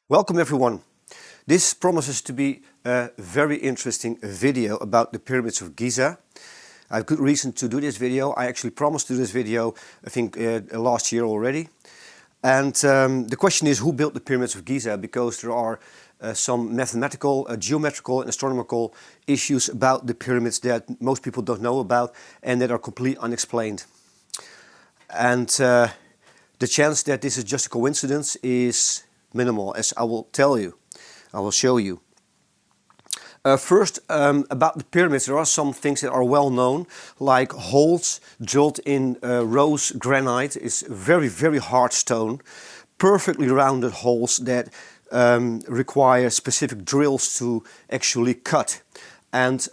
Welcome everyone. This promises to be a very interesting video about the pyramids of Giza. I have good reason to do this video. I actually promised to do this video, I think last year already. And the question is, who built the pyramids of Giza? Because there are some mathematical, geometrical and astronomical issues about the pyramids that most people don't know about and that are completely unexplained. And the chance that this is just a coincidence is minimal, as I will tell you. I will show you. First, about the pyramids, there are some things that are well known, like holes drilled in rose granite. It's very, very hard stone, perfectly rounded holes that require specific drills to actually cut. And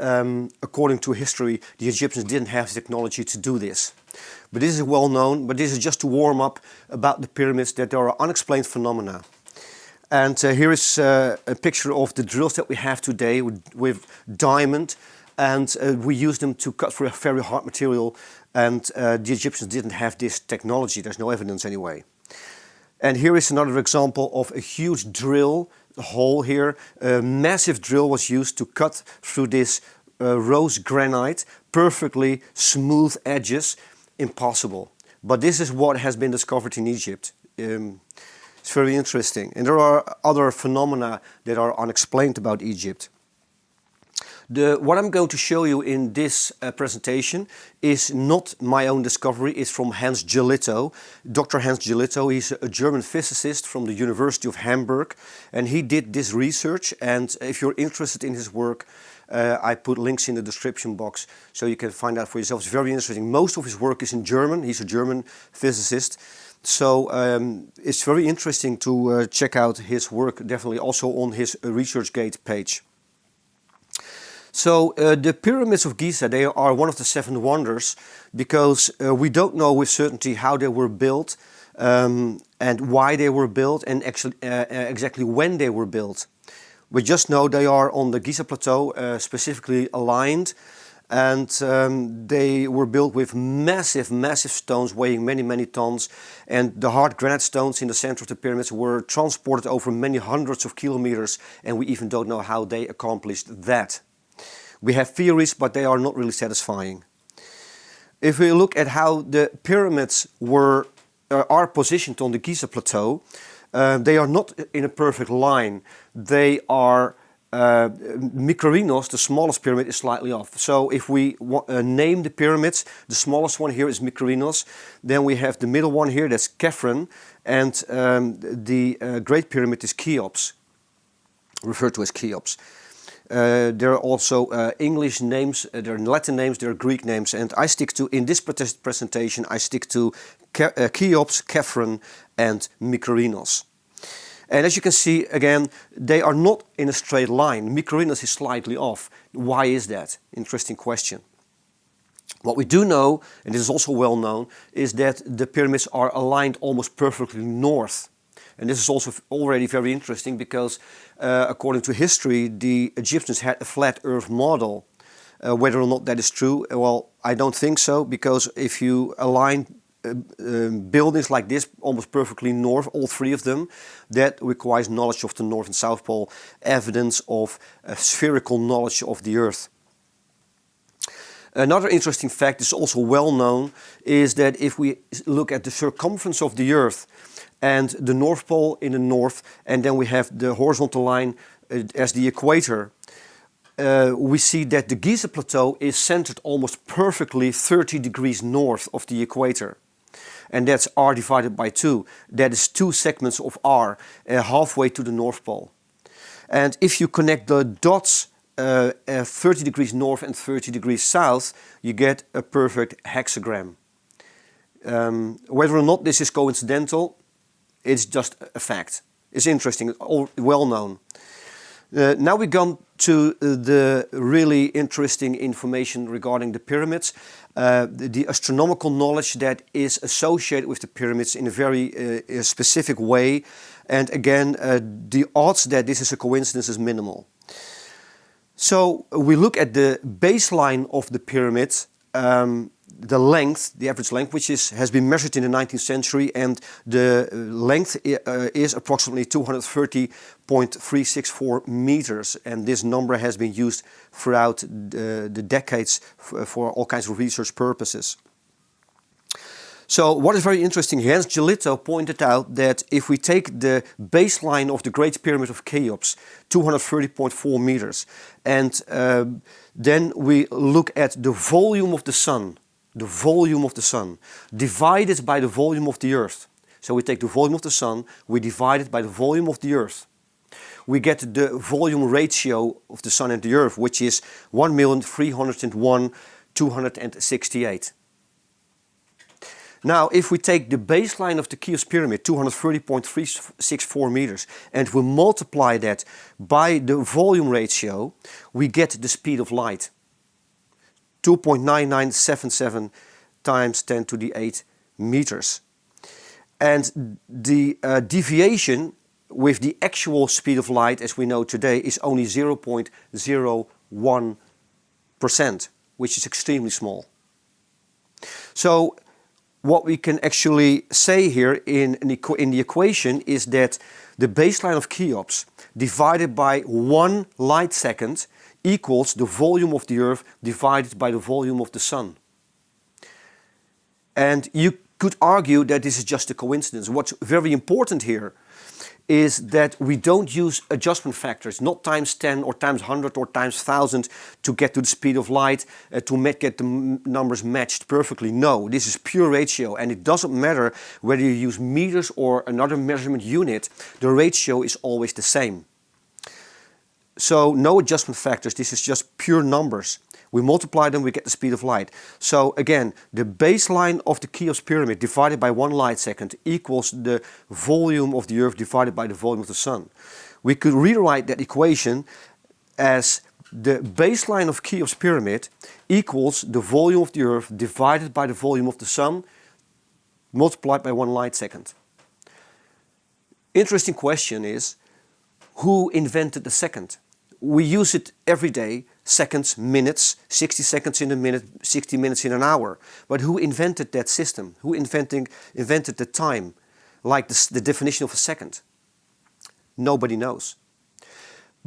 according to history, the Egyptians didn't have the technology to do this. But this is well known, but this is just to warm up about the pyramids, that there are unexplained phenomena. And here is a picture of the drills that we have today with diamond, and we use them to cut for a very hard material, and the Egyptians didn't have this technology. There's no evidence anyway. And here is another example of a huge drill hole here. A massive drill was used to cut through this rose granite, perfectly smooth edges, impossible. But this is what has been discovered in Egypt. It's very interesting. And there are other phenomena that are unexplained about Egypt. What I'm going to show you in this presentation is not my own discovery. It's from Hans Jelitto, Dr. Hans Jelitto. He's a German physicist from the University of Hamburg. And he did this research. And if you're interested in his work, I put links in the description box so you can find out for yourself. It's very interesting. Most of his work is in German. He's a German physicist. So it's very interesting to check out his work, definitely also on his ResearchGate page. So the pyramids of Giza, they are one of the 7 wonders because we don't know with certainty how they were built and why they were built and actually exactly when they were built. We just know they are on the Giza plateau, specifically aligned. And they were built with massive, massive stones weighing many, many tons. And the hard granite stones in the center of the pyramids were transported over many hundreds of kilometers. And we even don't know how they accomplished that. We have theories, but they are not really satisfying. If we look at how the pyramids are positioned on the Giza plateau, they are not in a perfect line. They are Mykerinos, the smallest pyramid, is slightly off. So if we name the pyramids, the smallest one here is Mykerinos. Then we have the middle one here, that's Khafre, and the Great Pyramid is Cheops, referred to as Cheops. There are also English names, there are Latin names, there are Greek names, and I stick to, in this presentation, I stick to Cheops, Khafre, and Mykerinos. And as you can see, again, they are not in a straight line. Mykerinos is slightly off. Why is that? Interesting question. What we do know, and this is also well known, is that the pyramids are aligned almost perfectly north. And this is also already very interesting because according to history, the Egyptians had a flat earth model. Whether or not that is true, well, I don't think so, because if you align buildings like this almost perfectly north, all 3 of them, that requires knowledge of the North and South Pole, evidence of spherical knowledge of the Earth. Another interesting fact is also well known, is that if we look at the circumference of the Earth and the North Pole in the north, and then we have the horizontal line as the equator, we see that the Giza plateau is centered almost perfectly 30 degrees north of the equator. And that's r divided by 2. That is 2 segments of r, halfway to the North Pole. And if you connect the dots 30 degrees north and 30 degrees south, you get a perfect hexagram. Whether or not this is coincidental, it's just a fact. It's interesting, well known. Now we come to the really interesting information regarding the pyramids. The astronomical knowledge that is associated with the pyramids in a very specific way. And again, the odds that this is a coincidence is minimal. So we look at the baseline of the pyramids. the length, the average length, which has been measured in the 19th century, and the length is approximately 230.364 meters, and this number has been used throughout the decades for all kinds of research purposes. So what is very interesting here, Jelitto pointed out that if we take the baseline of the Great Pyramid of Cheops, 230.4 meters, and then we look at the volume of the sun, divided by the volume of the Earth. So we take the volume of the sun, we divide it by the volume of the Earth. We get the volume ratio of the sun and the Earth, which is 1,301,268. Now, if we take the baseline of the Cheops pyramid, 230.364 meters, and we multiply that by the volume ratio, we get the speed of light. 2.9977 times 10 to the 8 meters. And the deviation with the actual speed of light, as we know today, is only 0.01%, which is extremely small. So what we can actually say here in the equation is that the baseline of Cheops divided by 1 light second equals the volume of the Earth divided by the volume of the Sun. And you could argue that this is just a coincidence. What's very important here is that we don't use adjustment factors, not times 10 or times 100 or times 1000 to get to the speed of light, to get the numbers matched perfectly. No, this is pure ratio, and it doesn't matter whether you use meters or another measurement unit, the ratio is always the same. So no adjustment factors, this is just pure numbers. We multiply them, we get the speed of light. So again, the baseline of the Cheops pyramid divided by 1 light second equals the volume of the Earth divided by the volume of the Sun. We could rewrite that equation as the baseline of Cheops pyramid equals the volume of the Earth divided by the volume of the Sun multiplied by 1 light second. Interesting question is, who invented the second? We use it every day, seconds, minutes, 60 seconds in a minute, 60 minutes in an hour. But who invented that system? Who invented the time, like the definition of a second? Nobody knows.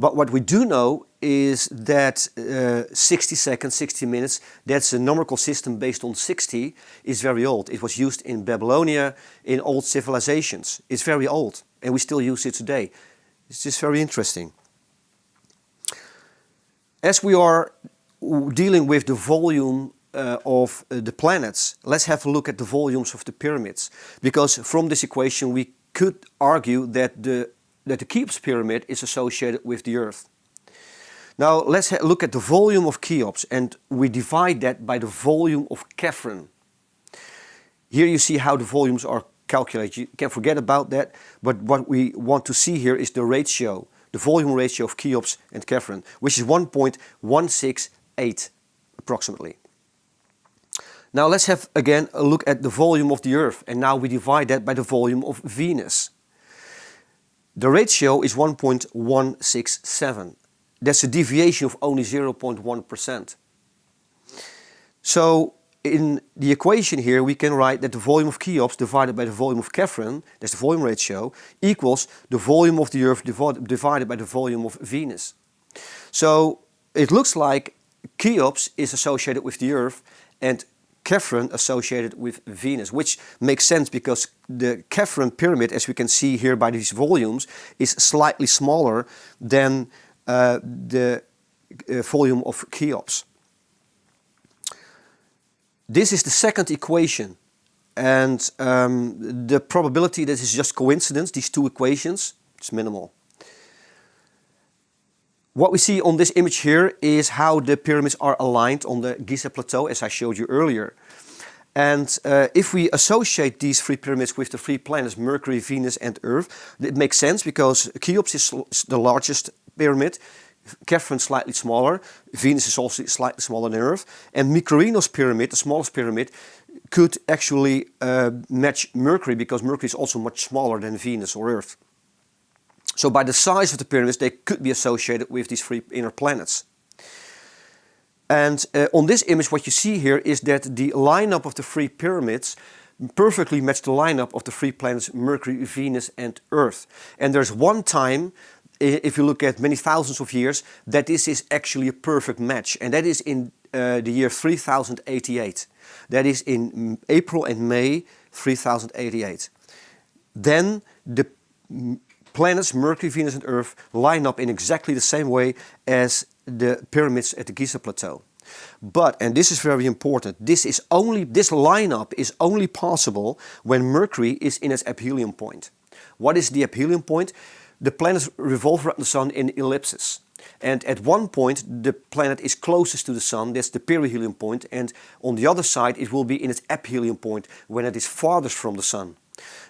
But what we do know is that 60 seconds, 60 minutes, that's a numerical system based on 60, is very old. It was used in Babylonia, in old civilizations. It's very old, and we still use it today. It's just very interesting. As we are dealing with the volume of the planets, let's have a look at the volumes of the pyramids. Because from this equation we could argue that the Cheops pyramid is associated with the Earth. Now let's look at the volume of Cheops, and we divide that by the volume of Khephren. Here you see how the volumes are calculated. You can forget about that, but what we want to see here is the ratio. The volume ratio of Cheops and Khephren, which is 1.168 approximately. Now let's have again a look at the volume of the Earth, and now we divide that by the volume of Venus. The ratio is 1.167. That's a deviation of only 0.1%. So in the equation here we can write that the volume of Cheops divided by the volume of Khephren, that's the volume ratio, equals the volume of the Earth divided by the volume of Venus. So it looks like Cheops is associated with the Earth and Khephren associated with Venus, which makes sense because the Khephren pyramid, as we can see here by these volumes, is slightly smaller than the volume of Cheops. This is the second equation, and the probability that it's just coincidence, these two equations, is minimal. What we see on this image here is how the pyramids are aligned on the Giza plateau, as I showed you earlier. And if we associate these 3 pyramids with the 3 planets, Mercury, Venus and Earth, it makes sense because Cheops is the largest pyramid, Khephren slightly smaller, Venus is also slightly smaller than Earth, and Mykerinos pyramid, the smallest pyramid, could actually match Mercury because Mercury is also much smaller than Venus or Earth. So by the size of the pyramids they could be associated with these 3 inner planets. And on this image, what you see here is that the lineup of the three pyramids perfectly match the lineup of the three planets Mercury, Venus and Earth. And there's one time, if you look at many thousands of years, that this is actually a perfect match. And that is in the year 3088. That is in April and May 3088. Then the planets Mercury, Venus and Earth line up in exactly the same way as the pyramids at the Giza plateau. But, and this is very important, this lineup is only possible when Mercury is in its aphelion point. What is the aphelion point? The planets revolve around the Sun in ellipses. And at one point the planet is closest to the Sun, that's the perihelion point, and on the other side it will be in its aphelion point when it is farthest from the Sun.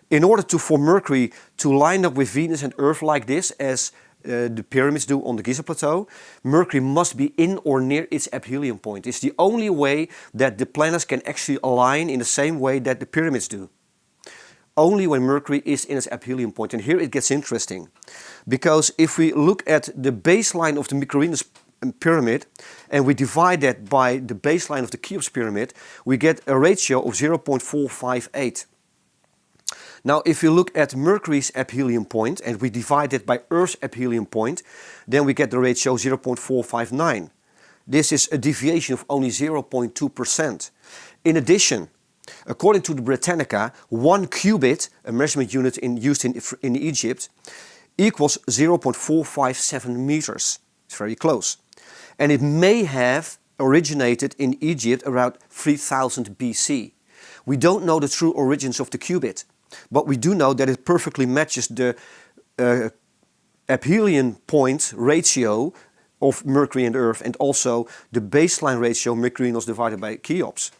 In order for Mercury to line up with Venus and Earth like this, as the pyramids do on the Giza plateau, Mercury must be in or near its aphelion point. It's the only way that the planets can actually align in the same way that the pyramids do. Only when Mercury is in its aphelion point. And here it gets interesting, because if we look at the baseline of the Mycerinus pyramid and we divide that by the baseline of the Cheops pyramid, we get a ratio of 0.458. Now, if you look at Mercury's aphelion point and we divide it by Earth's aphelion point, then we get the ratio 0.459. This is a deviation of only 0.2%. In addition, according to the Britannica, 1 cubit, a measurement unit used in Egypt, equals 0.457 meters. It's very close. And it may have originated in Egypt around 3000 BC. We don't know the true origins of the cubit, but we do know that it perfectly matches the aphelion point ratio of Mercury and Earth, and also the baseline ratio Mycerinus divided by Cheops.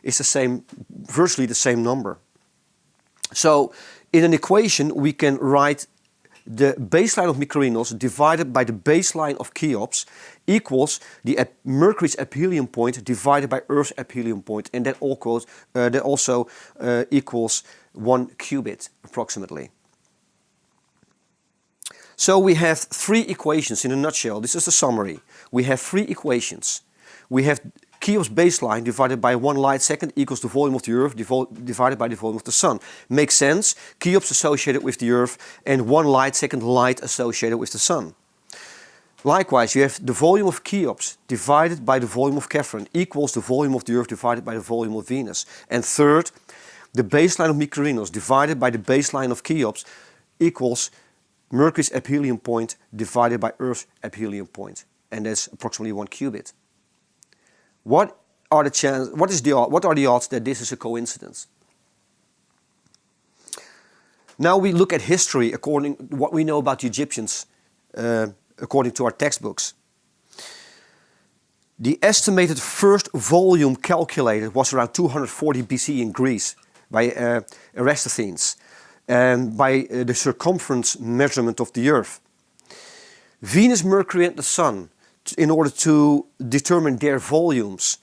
It's the same, virtually the same number. So in an equation we can write the baseline of Mycerinus divided by the baseline of Cheops equals the Mercury's aphelion point divided by Earth's aphelion point, and that also equals 1 cubit approximately. So we have three equations in a nutshell. This is the summary. We have three equations. We have Cheops baseline divided by 1 light second equals the volume of the Earth divided by the volume of the Sun. Makes sense. Cheops associated with the Earth and 1 light second light associated with the Sun. Likewise, you have the volume of Cheops divided by the volume of Catherine equals the volume of the Earth divided by the volume of Venus. And third, the baseline of Mycerinus divided by the baseline of Cheops equals Mercury's aphelion point divided by Earth's aphelion point. And that's approximately 1 cubit. What are the odds that this is a coincidence? Now we look at history according to what we know about the Egyptians, according to our textbooks. The estimated first volume calculated was around 240 BC in Greece by Eratosthenes, and by the circumference measurement of the Earth. Venus, Mercury and the Sun, in order to determine their volumes,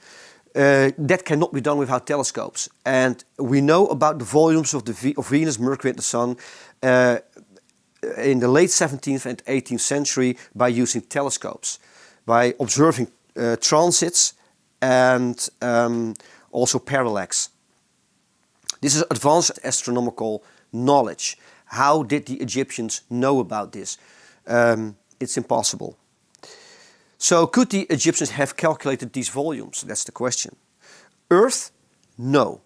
that cannot be done without telescopes. And we know about the volumes of Venus, Mercury and the Sun in the late 17th and 18th century by using telescopes, by observing transits and also parallax. This is advanced astronomical knowledge. How did the Egyptians know about this? It's impossible. So could the Egyptians have calculated these volumes? That's the question. Earth? No.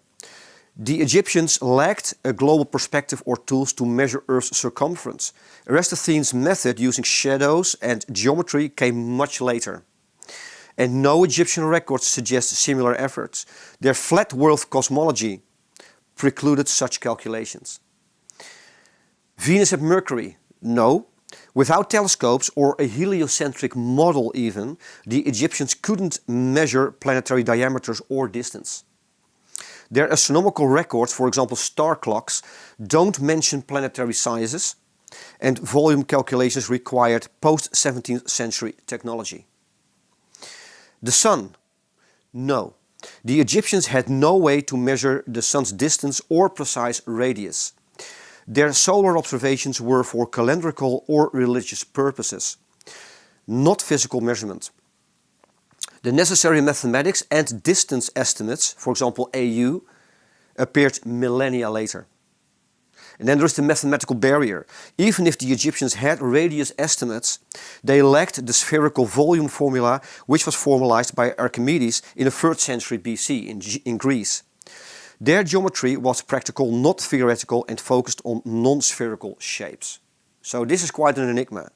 The Egyptians lacked a global perspective or tools to measure Earth's circumference. Eratosthenes' method using shadows and geometry came much later. And no Egyptian records suggest similar efforts. Their flat world cosmology precluded such calculations. Venus and Mercury? No. Without telescopes or a heliocentric model even, the Egyptians couldn't measure planetary diameters or distance. Their astronomical records, for example star clocks, don't mention planetary sizes, and volume calculations required post-17th century technology. The Sun? No. The Egyptians had no way to measure the Sun's distance or precise radius. Their solar observations were for calendrical or religious purposes, not physical measurement. The necessary mathematics and distance estimates, for example AU, appeared millennia later. And then there's the mathematical barrier. Even if the Egyptians had radius estimates, they lacked the spherical volume formula, which was formalized by Archimedes in the 3rd century BC in Greece. Their geometry was practical, not theoretical, and focused on non-spherical shapes. So this is quite an enigma.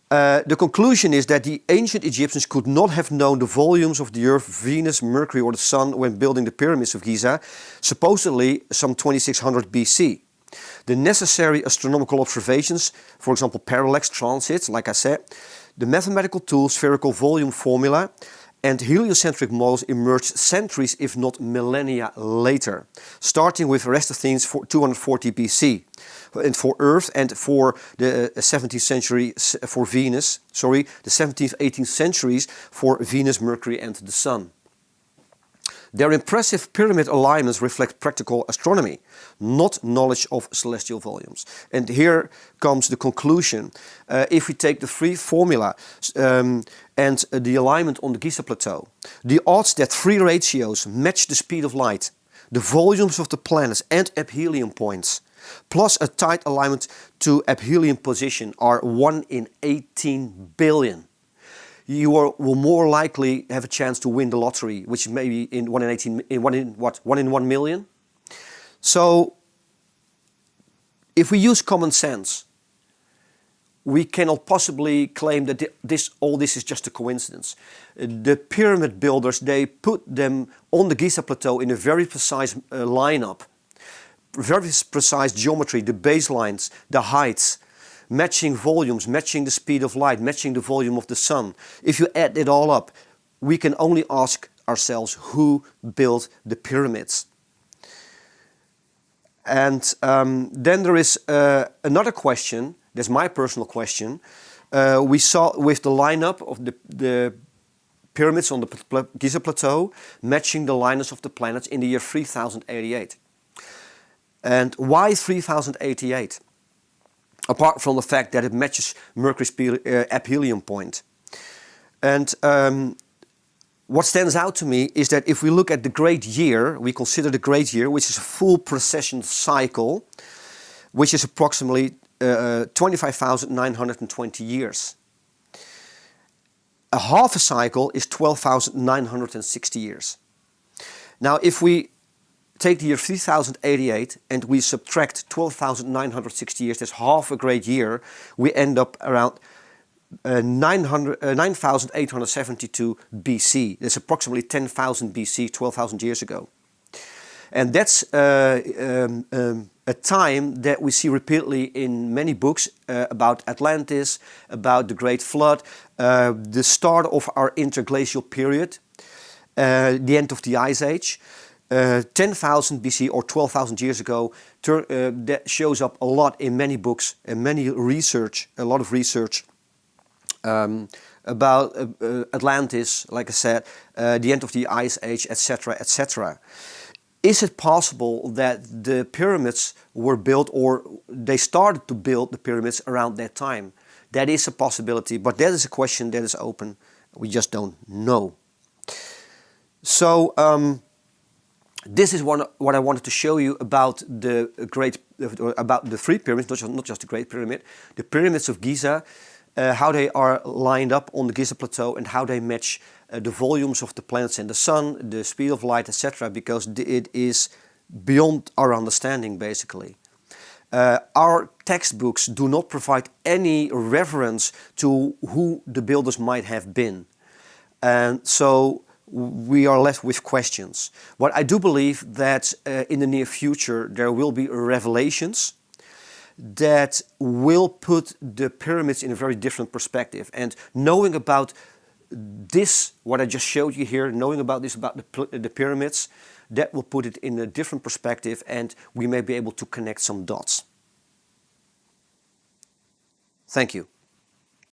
The conclusion is that the ancient Egyptians could not have known the volumes of the Earth, Venus, Mercury or the Sun when building the pyramids of Giza, supposedly some 2600 BC. The necessary astronomical observations, for example parallax, transits, like I said, the mathematical tools, spherical volume formula and heliocentric models emerged centuries if not millennia later, starting with Eratosthenes for 240 BC. And for Earth and for the 17th century for Venus, the 17th, 18th centuries for Venus, Mercury and the Sun. Their impressive pyramid alignments reflect practical astronomy, not knowledge of celestial volumes. And here comes the conclusion. If we take the three formula and the alignment on the Giza plateau, the odds that three ratios match the speed of light, the volumes of the planets and aphelion points, plus a tight alignment to aphelion position are 1 in 18 billion. You will more likely have a chance to win the lottery, which is maybe in 1 in 1 million. So if we use common sense, we cannot possibly claim that all this is just a coincidence. The pyramid builders, they put them on the Giza plateau in a very precise lineup. Very precise geometry, the baselines, the heights, matching volumes, matching the speed of light, matching the volume of the sun. If you add it all up, we can only ask ourselves who built the pyramids. And then there is another question, that's my personal question. We saw with the lineup of the pyramids on the Giza plateau, matching the lineups of the planets in the year 3088. And why 3088? Apart from the fact that it matches Mercury's aphelion point. And what stands out to me is that if we look at the great year, we consider the great year, which is a full precession cycle, which is approximately 25,920 years. A half a cycle is 12,960 years. Now, if we take the year 3088 and we subtract 12,960 years, that's half a great year, we end up around 9,872 BC. That's approximately 10,000 BC, 12,000 years ago. And that's a time that we see repeatedly in many books about Atlantis, about the Great Flood, the start of our interglacial period, the end of the Ice Age. 10,000 BC or 12,000 years ago, that shows up a lot in many books and many research, a lot of research about Atlantis, like I said, the end of the Ice Age, etc., etc. Is it possible that the pyramids were built, or they started to build the pyramids around that time? That is a possibility, but that is a question that is open. We just don't know. So this is what I wanted to show you about the three pyramids, not just the Great Pyramid, the pyramids of Giza, how they are lined up on the Giza plateau and how they match the volumes of the planets and the sun, the speed of light, etc., because it is beyond our understanding, basically. Our textbooks do not provide any reference to who the builders might have been. And so we are left with questions. What I do believe that in the near future there will be revelations that will put the pyramids in a very different perspective. And knowing about this, what I just showed you here, knowing about this, about the pyramids, that will put it in a different perspective and we may be able to connect some dots. Thank you.